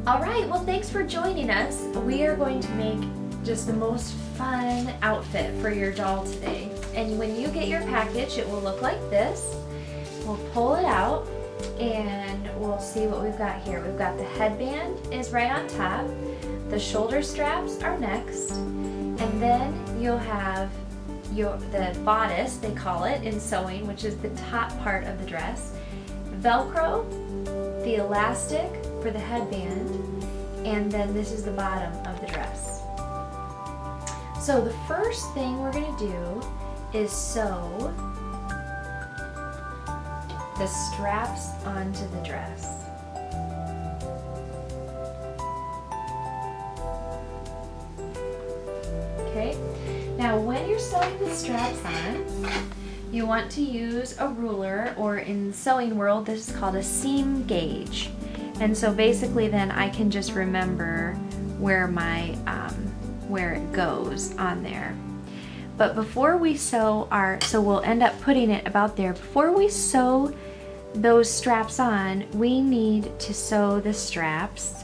All right, well, thanks for joining us. We are going to make just the most fun outfit for your doll today. And when you get your package, it will look like this. We'll pull it out and we'll see what we've got here. We've got the headband is right on top. The shoulder straps are next. And then you'll have the bodice, they call it in sewing, which is the top part of the dress. Velcro, the elastic for the headband, and then this is the bottom of the dress. So the first thing we're going to do is sew the straps onto the dress. Okay, now when you're sewing the straps on, you want to use a ruler, or in sewing world this is called a seam gauge. And so basically then I can just remember where my where it goes on there. But before we sew so we'll end up putting it about there. Before we sew those straps on, we need to sew the straps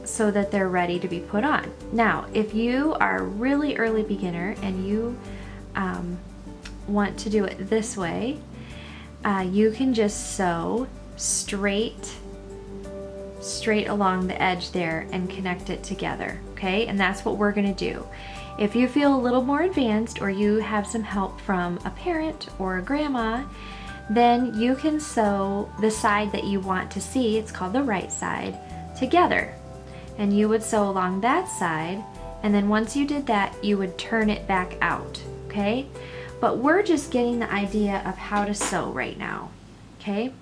so that they're ready to be put on. Now, if you are a really early beginner and you want to do it this way, you can just sew straight along the edge there and connect it together, okay? And that's what we're gonna do. If you feel a little more advanced, or you have some help from a parent or a grandma, then you can sew the side that you want to see, it's called the right side, together. And you would sew along that side, and then once you did that, you would turn it back out, okay? But we're just getting the idea of how to sew right now, okay?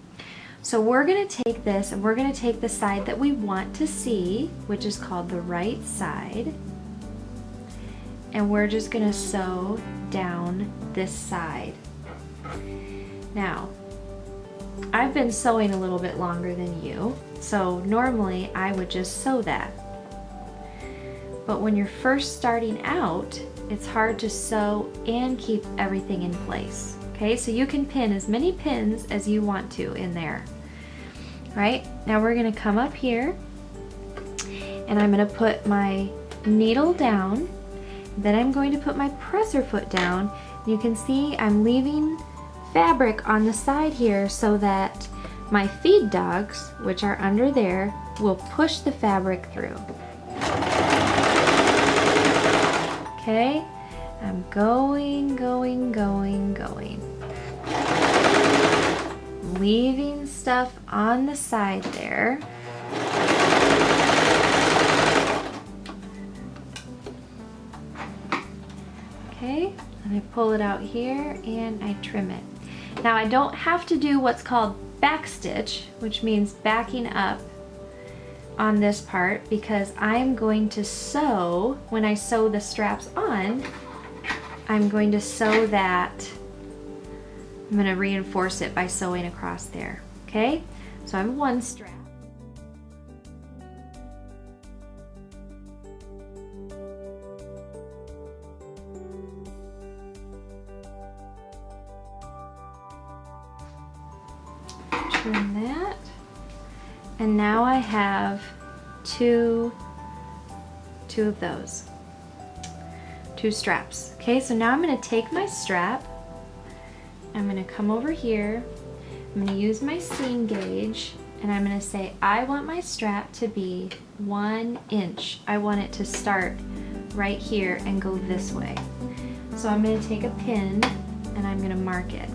So we're gonna take this and we're gonna take the side that we want to see, which is called the right side, and we're just gonna sew down this side. Now, I've been sewing a little bit longer than you, so normally I would just sew that. But when you're first starting out, it's hard to sew and keep everything in place. Okay, so you can pin as many pins as you want to in there. Right, now we're gonna come up here and I'm gonna put my needle down, then I'm going to put my presser foot down. You can see I'm leaving fabric on the side here so that my feed dogs, which are under there, will push the fabric through. Okay, I'm going. Leaving stuff on the side there. Okay, and I pull it out here and I trim it. Now I don't have to do what's called back stitch, which means backing up on this part, because I'm going to sew, when I sew the straps on, I'm going to sew that, I'm going to reinforce it by sewing across there, okay? So I have one strap. Trim that. And now I have two of those. Two straps. Okay, so now I'm going to take my strap, I'm going to come over here, I'm going to use my seam gauge, and I'm going to say I want my strap to be 1 inch. I want it to start right here and go this way. So I'm going to take a pin and I'm going to mark it.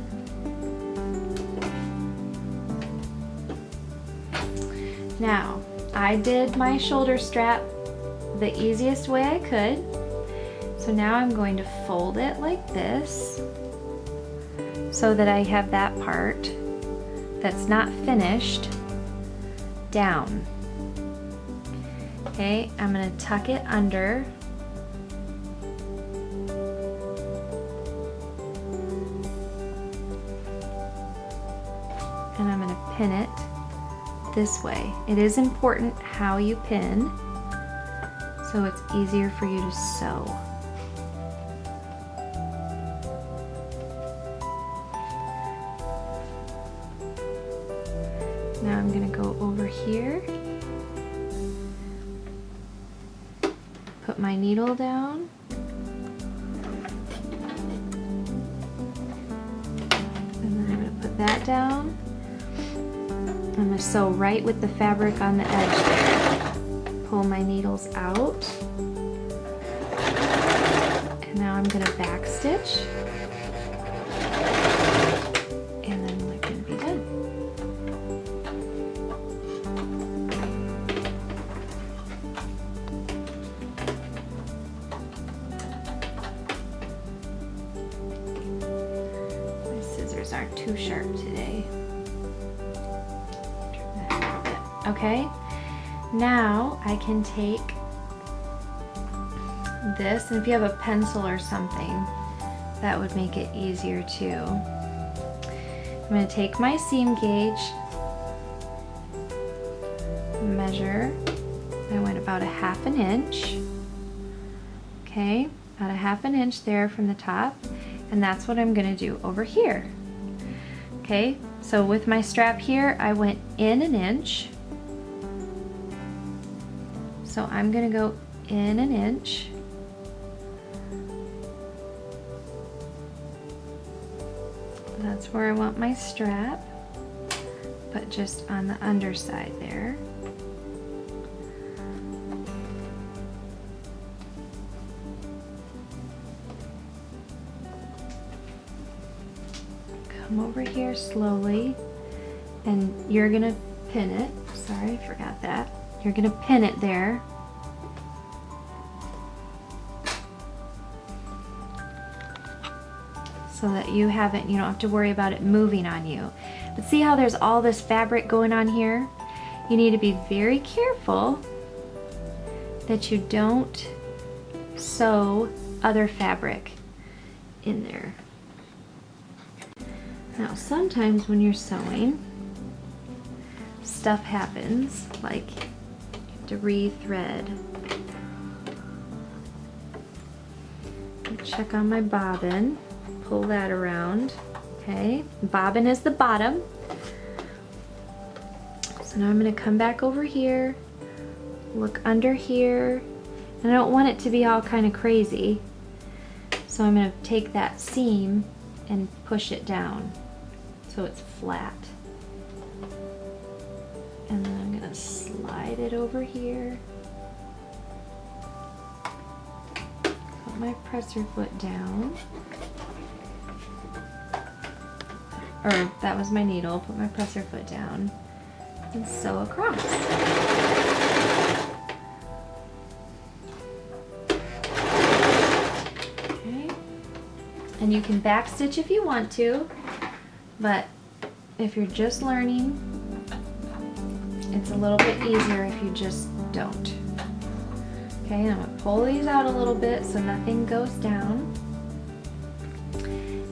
Now, I did my shoulder strap the easiest way I could. So now I'm going to fold it like this so that I have that part that's not finished down. Okay, I'm going to tuck it under. And I'm going to pin it this way. It is important how you pin so it's easier for you to sew. Now I'm going to go over here put my needle down. And then I'm gonna put that down. I'm gonna sew right with the fabric on the edge there. Pull my needles out. And now I'm gonna back stitch. And then we're gonna be done. My scissors aren't too sharp today. Okay, now I can take this, and if you have a pencil or something, that would make it easier too. I'm going to take my seam gauge, measure. I went about 1/2 inch. Okay, about 1/2 inch there from the top, and that's what I'm going to do over here. Okay, so with my strap here, I went in 1 inch. So I'm going to go in 1 inch. That's where I want my strap, but just on the underside there. Come over here slowly, and you're going to pin it. Sorry, I forgot that. You're going to pin it there. So that you don't have to worry about it moving on you. But see how there's all this fabric going on here? You need to be very careful that you don't sew other fabric in there. Now sometimes when you're sewing, stuff happens, like you have to re-thread. Check on my bobbin. Pull that around, okay? Bobbin is the bottom. So now I'm gonna come back over here, look under here, and I don't want it to be all kind of crazy. So I'm gonna take that seam and push it down so it's flat. And then I'm gonna slide it over here. Put my presser foot down. Or that was my needle, put my presser foot down and sew across. Okay. And you can back stitch if you want to, but if you're just learning, it's a little bit easier if you just don't. Okay, I'm gonna pull these out a little bit so nothing goes down.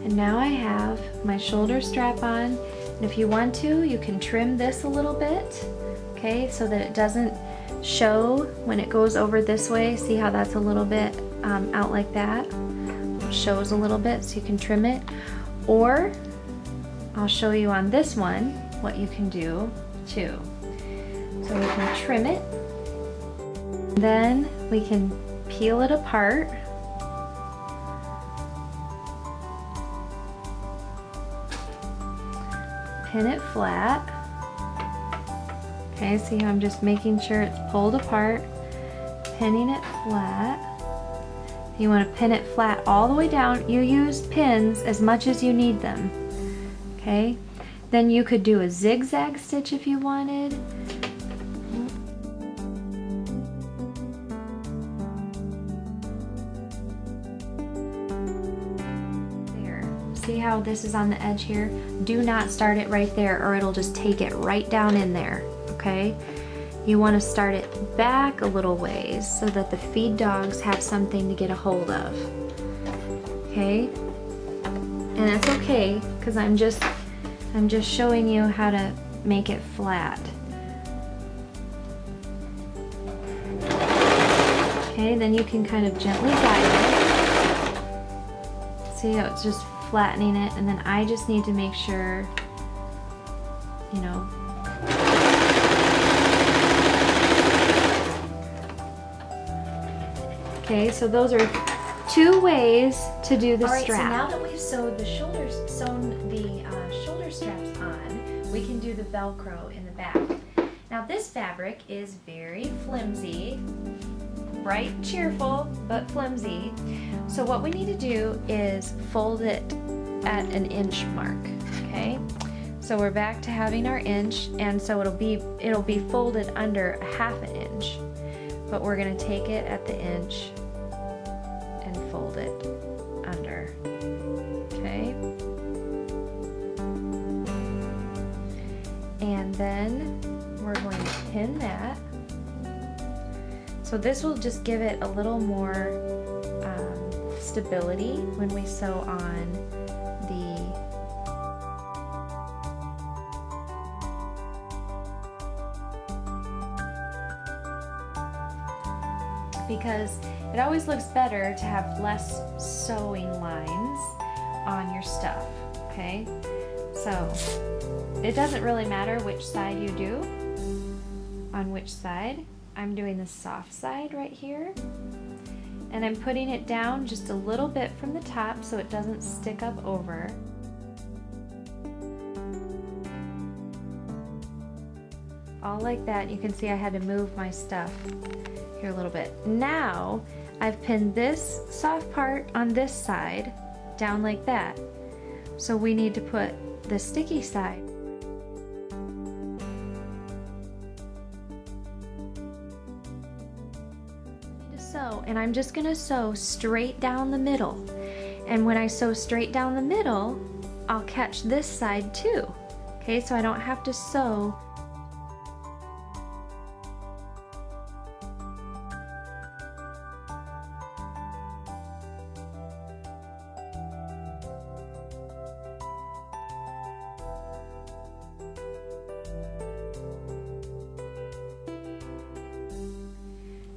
And now I have my shoulder strap on, and if you want to, you can trim this a little bit, okay, so that it doesn't show when it goes over this way. See how that's a little bit out like that? It shows a little bit, so you can trim it. Or I'll show you on this one what you can do too. So we can trim it, then we can peel it apart. Pin it flat. Okay, see how I'm just making sure it's pulled apart, pinning it flat. You want to pin it flat all the way down. You use pins as much as you need them. Okay, then you could do a zigzag stitch if you wanted. See how this is on the edge here? Do not start it right there or it'll just take it right down in there, okay? You want to start it back a little ways so that the feed dogs have something to get a hold of, okay? And that's okay, because I'm just showing you how to make it flat. Okay, then you can kind of gently guide it. See how it's just flattening it, and then I just need to make sure, you know, Okay, so those are 2 ways to do the strap. So now that we've sewn the shoulder straps on, we can do the Velcro in the back. Now this fabric is very flimsy, bright, cheerful, but flimsy. So what we need to do is fold it at an inch mark, okay? So we're back to having our inch, and so it'll be folded under 1/2 inch. But we're gonna take it at the inch and fold it under, okay? And then we're going to pin that. So this will just give it a little more stability when we sew on because it always looks better to have less sewing lines on your stuff, okay? So it doesn't really matter which side you do, on which side. I'm doing the soft side right here, and I'm putting it down just a little bit from the top so it doesn't stick up over. All like that. You can see I had to move my stuff here a little bit. Now I've pinned this soft part on this side down like that. So we need to put the sticky side. To sew, and I'm just gonna sew straight down the middle. And when I sew straight down the middle, I'll catch this side too. Okay, so I don't have to sew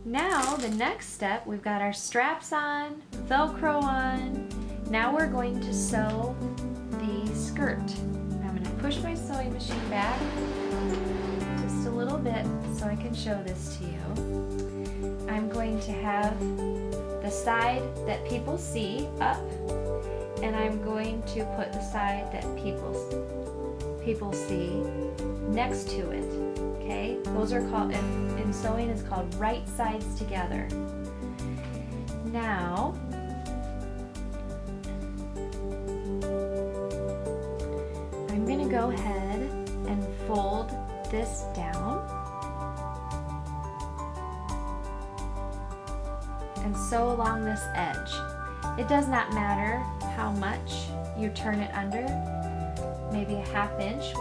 Now the next step, we've got our straps on, Velcro on. Now we're going to sew the skirt. I'm going to push my sewing machine back just a little bit so I can show this to you. I'm going to have the side that people see up, and I'm going to put the side that people see next to it. Okay, those are called, in sewing is called right sides together. Now, I'm going to go ahead and fold this down and sew along this edge. It does not matter how much you turn it under, maybe a 1/2 inch.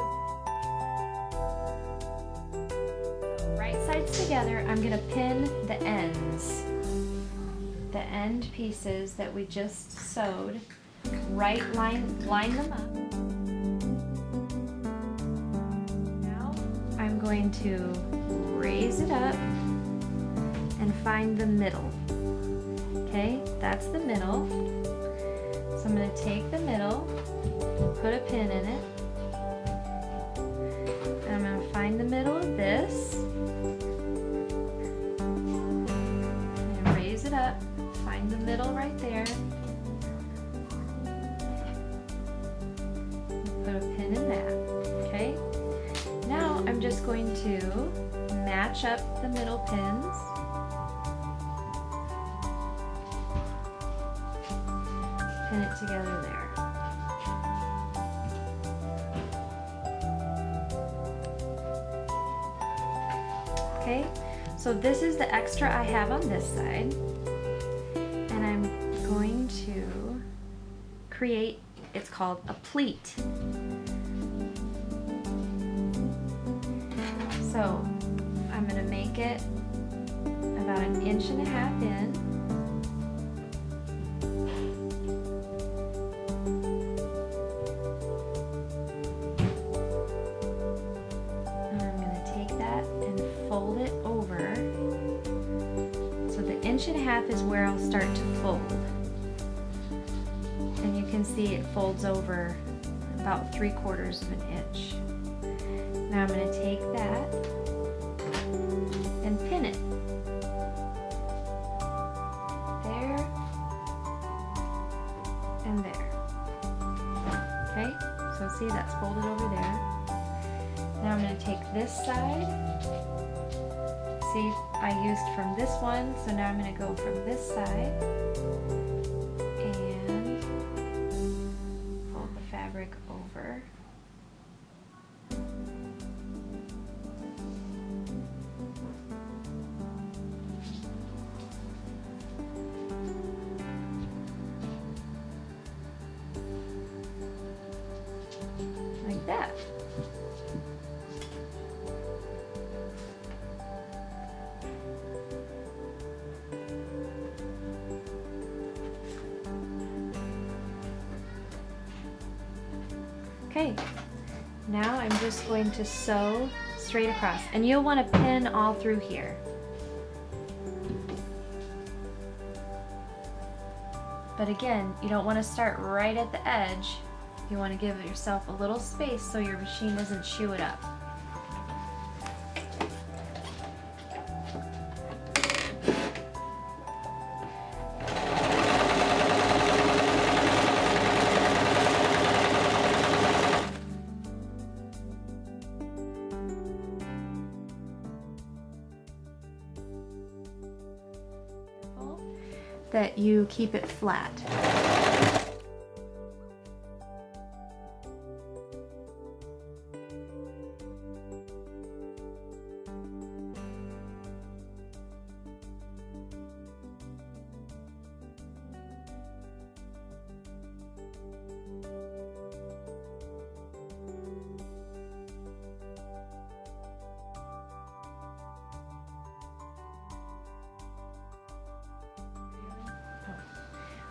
Sides together, I'm going to pin the ends, the end pieces that we just sewed, line them up. Now I'm going to raise it up and find the middle. Okay, that's the middle. So I'm going to take the middle, put a pin in it, and I'm going to find the middle of this. It up, find the middle right there, put a pin in that. Okay, now I'm just going to match up the middle pins, pin it together there. Okay, so this is the extra I have on this side. And I'm going to create, it's called a pleat. So I'm going to make it about 1.5 inches in. And I'm going to take that and fold it over. 1.5 inches is where I'll start to fold. And you can see it folds over about 3/4 of an inch. Now I'm going to take that and pin it. Okay, so see, that's folded over there. Now I'm going to take this side. See, I used from this one, so now I'm going to go from this side and fold the fabric over. Like that. Okay, now I'm just going to sew straight across, and you'll want to pin all through here. But again, you don't want to start right at the edge. You want to give yourself a little space so your machine doesn't chew it up. That you keep it flat.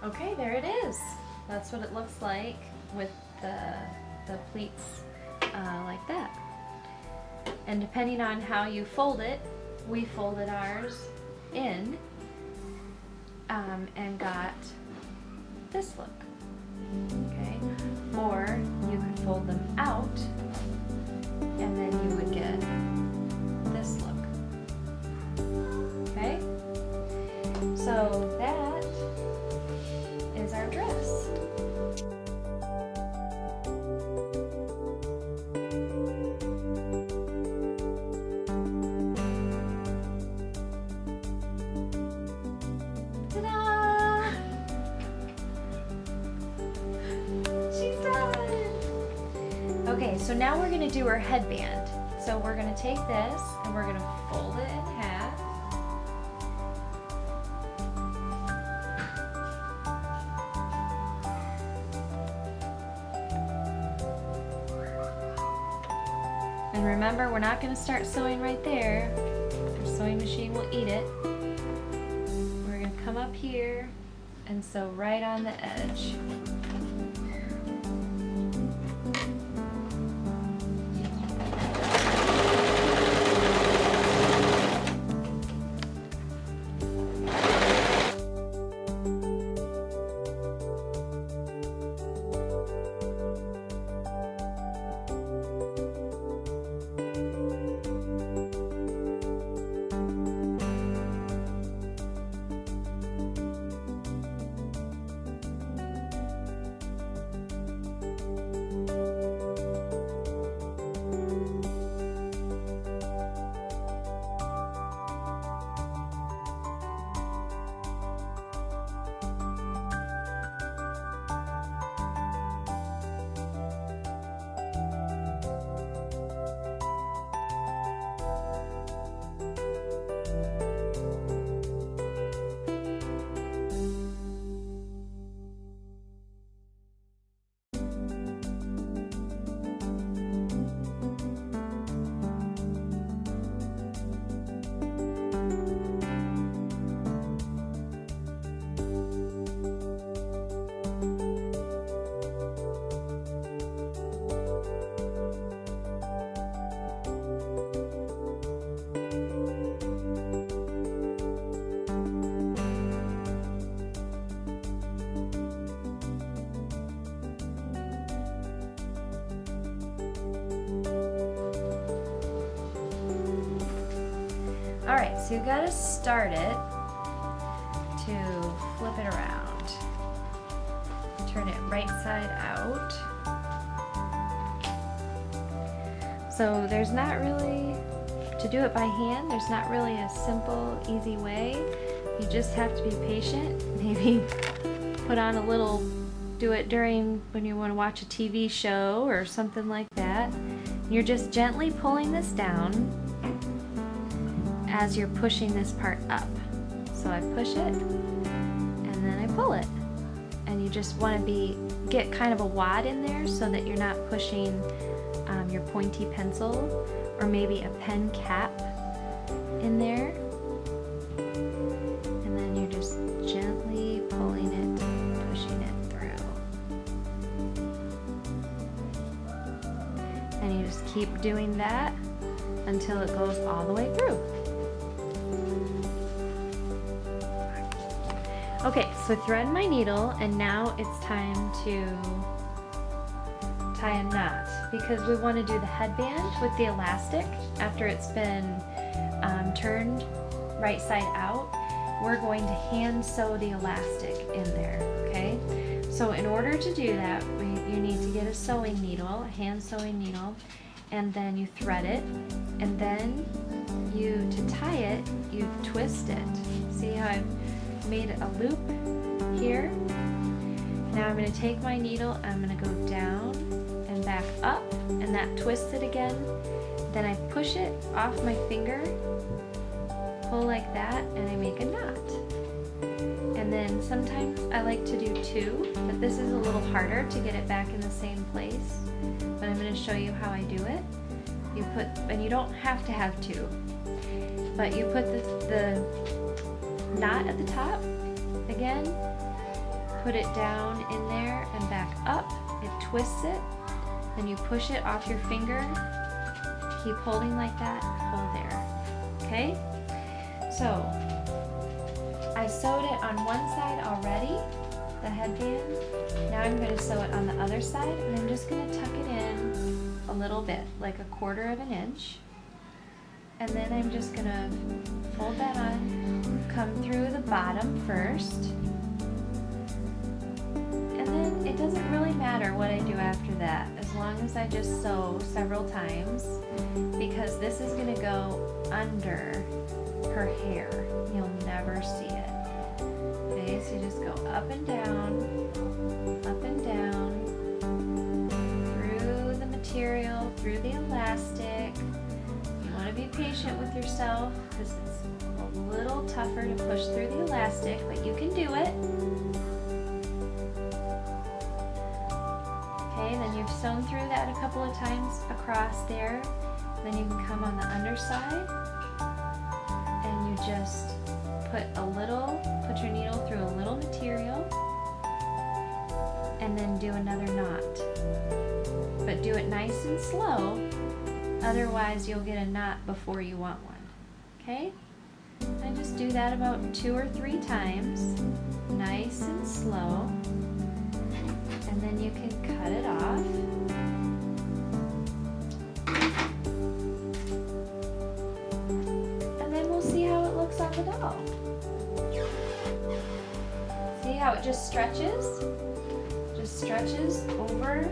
Okay, there it is. That's what it looks like with the pleats like that. And depending on how you fold it, we folded ours in and got this look. Okay, or you could fold them out and then you would get this look. Okay, so that is our dress. Ta-da! She's done! Okay, so now we're going to do her headband. So we're going to take this and we're going to fold it in half. And remember, we're not going to start sewing right there. Our sewing machine will eat it. We're going to come up here and sew right on the edge. Alright, so you gotta start it to flip it around. Turn it right side out. So there's not really, to do it by hand, there's not really a simple, easy way. You just have to be patient. Maybe put on a little, do it during when you want to watch a TV show or something like that. You're just gently pulling this down as you're pushing this part up. So I push it and then I pull it. And you just want to get kind of a wad in there so that you're not pushing your pointy pencil or maybe a pen cap in there. And then you're just gently pulling it, pushing it through. And you just keep doing that until it goes all the way through. Okay, so thread my needle, and now it's time to tie a knot because we want to do the headband with the elastic after it's been turned right side out. We're going to hand sew the elastic in there, okay? So in order to do that, you need to get a sewing needle, a hand sewing needle, and then you thread it, and then to tie it, you twist it. See how I've made a loop here? Now I'm going to take my needle, I'm going to go down and back up, and that twists it again. Then I push it off my finger, pull like that, and I make a knot. And then sometimes I like to do two, but this is a little harder to get it back in the same place. But I'm going to show you how I do it. And you don't have to have two, but you put the knot at the top again, put it down in there and back up, it twists it, then you push it off your finger, keep holding like that, pull there, okay? So I sewed it on one side already, the headband. Now I'm going to sew it on the other side, and I'm just going to tuck it in a little bit, like 1/4 of an inch. And then I'm just going to fold that on, come through the bottom first. And then it doesn't really matter what I do after that, as long as I just sew several times, because this is going to go under her hair. You'll never see it. Okay, so you just go up and down, through the material, through the elastic. You want to be patient with yourself because it's a little tougher to push through the elastic, but you can do it. Okay, then you've sewn through that a couple of times across there. Then you can come on the underside and you just put your needle through a little material and then do another knot. But do it nice and slow, otherwise you'll get a knot before you want one, okay? And just do that about 2 or 3 times, nice and slow, and then you can cut it off. And then we'll see how it looks on the doll. See how it just stretches? Just stretches over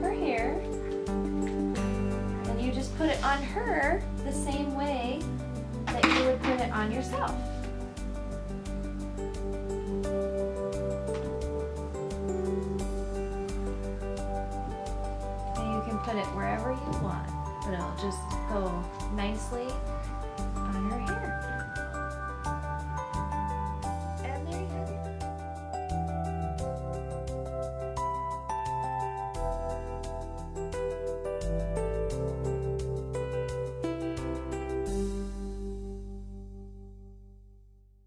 her hair. And you just put it on her the same way that you would put it on yourself. And you can put it wherever you want, but it'll just go nicely on her hair.